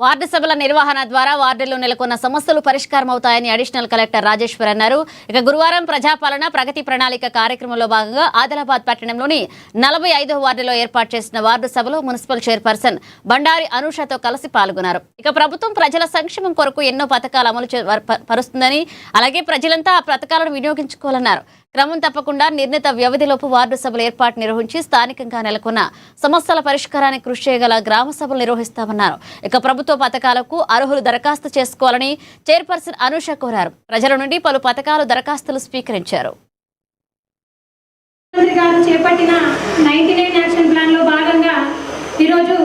Ward సభల నిర్వహణ ద్వారా వార్డుల్లో నెలకొన్న సమస్యలు పరిష్కారం అవుతాయని అడిషనల్ కలెక్టర్ రాజేశ్వర్ అన్నారు. ఇక గురువారం ప్రజాపాలన ప్రగతి ప్రణాళిక కార్యక్రమంలో భాగంగా ఆదిలాబాద్ పట్టణంలోని 45వ వార్డులో ఏర్పాటు చేసిన వార్డు సభలో మున్సిపల్ చైర్పర్సన్ బండారి అనూషతో కలిసి పాల్గొన్నారు. ఇక ప్రభుత్వం ప్రజల సంక్షేమం కొరకు ఎన్నో పథకాలు అమలు పరుస్తుందని, అలాగే ప్రజలంతా ఆ పథకాలను వినియోగించుకోవాలన్నారు. క్రమం తప్పకుండా నిర్ణీత వ్యవధిలోపు వార్డు సభలు ఏర్పాటు నిర్వహించి స్థానికంగా నెలకొన్న సమస్యల పరిష్కారానికి కృషి చేయగల గ్రామ సభలు నిర్వహిస్తామన్నారు. ఇక ప్రభుత్వ పథకాలకు అర్హులు దరఖాస్తు చేసుకోవాలని చైర్పర్సన్ అనూష కోరారు. ప్రజల నుండి పలు పథకాలు దరఖాస్తులు స్వీకరించారు. చేపట్టిన 99 యాక్షన్ ప్లాన్ లో భాగంగా ఈరోజు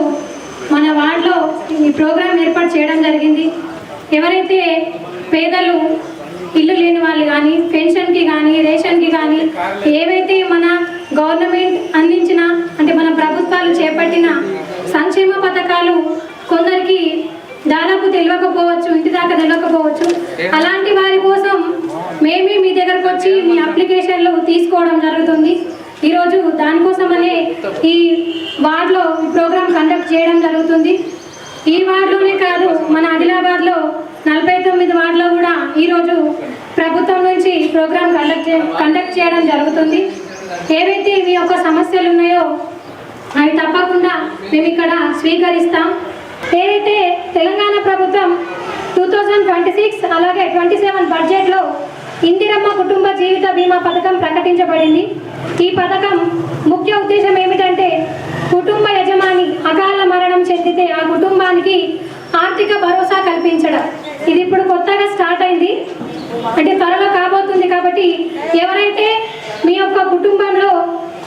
మన వార్డులో ఈ ప్రోగ్రాం ఏర్పాటు చేయడం జరిగింది. ఎవరైతే పేదలు ఇల్లు లేని వాళ్ళు కానీ, పెన్షన్కి కానీ, రేషన్కి కానీ, ఏవైతే మన గవర్నమెంట్ అందించిన అంటే మన ప్రభుత్వాలు చేపట్టిన సంక్షేమ పథకాలు కొందరికి దాదాపు తెలియకపోవచ్చు, ఇంటి దాకా తెలియకపోవచ్చు. అలాంటి వారి కోసం మేమే మీ దగ్గరకు వచ్చి మీ అప్లికేషన్లు తీసుకోవడం జరుగుతుంది. ఈరోజు దానికోసమనే ఈ వార్డులో ఈ ప్రోగ్రాం కండక్ట్ చేయడం జరుగుతుంది. ఈ వార్డులోనే కాదు, మన ఆదిలాబాద్లో 49 వార్డులో కూడా ఈరోజు ప్రభుత్వం నుంచి ప్రోగ్రాం కండక్ట్ చేయడం జరుగుతుంది. ఏవైతే మీ యొక్క సమస్యలు ఉన్నాయో అవి తప్పకుండా మేము ఇక్కడ స్వీకరిస్తాం. ఏదైతే తెలంగాణ ప్రభుత్వం 2026 అలాగే 27 బడ్జెట్లో ఇందిరమ్మ కుటుంబ జీవిత బీమా పథకం ప్రకటించబడింది. ఈ పథకం ముఖ్య ఉద్దేశం ఏమిటంటే కుటుంబ యజమాని అకాల మరణం చెందితే ఆ కుటుంబానికి ఆర్థిక భరోసా కల్పించడం. ఇది ఇప్పుడు కొత్తగా స్టార్ట్ అయింది, అంటే త్వరలో కాబోతుంది. కాబట్టి ఎవరైతే మీ యొక్క కుటుంబంలో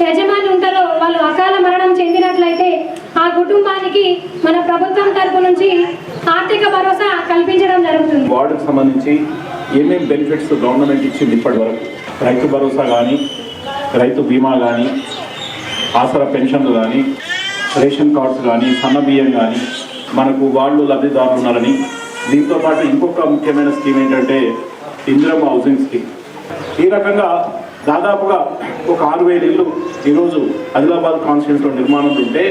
యజమాని ఉంటారో వాళ్ళు అకాల మరణం చెందినట్లయితే ఆ కుటుంబానికి మన ప్రభుత్వం తరపు నుంచి ఆర్థిక భరోసా కల్పించడం జరుగుతుంది. వార్డుకు సంబంధించి ఏమేమి బెనిఫిట్స్ గవర్నమెంట్ ఇచ్చింది ఇప్పటి వరకు, రైతు భరోసా కానీ, రైతు బీమా కానీ, ఆసరా పెన్షన్లు కానీ, రేషన్ కార్డ్స్ కానీ, సన్న బియ్యం కానీ మనకు వాళ్ళు లబ్ధిదారులు ఉన్నారని, దీంతో పాటు ఇంకొక ముఖ్యమైన స్కీమ్ ఏంటంటే ఇందిరమ్మ హౌసింగ్ స్కీమ్. ఈ రకంగా దాదాపుగా ఒక 6,000 ఇళ్ళు ఈరోజు ఆదిలాబాద్ కాన్స్టిట్యూన్సీలో నిర్మాణం ఉంటే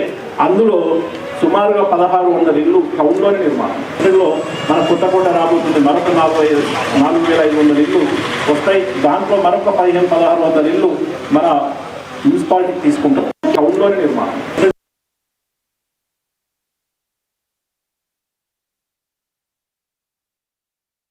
అందులో సుమారుగా 1,600 ఇళ్ళు టౌన్లోని నిర్మాణం. ఇందులో మన కొత్తకోట రాబోతుంది, మరొక 4,500 ఇళ్ళు వస్తాయి. దాంట్లో మరొక 1,500-1,600 ఇళ్ళు మన మున్సిపాలిటీకి తీసుకుంటాం టౌన్లోని నిర్మాణం.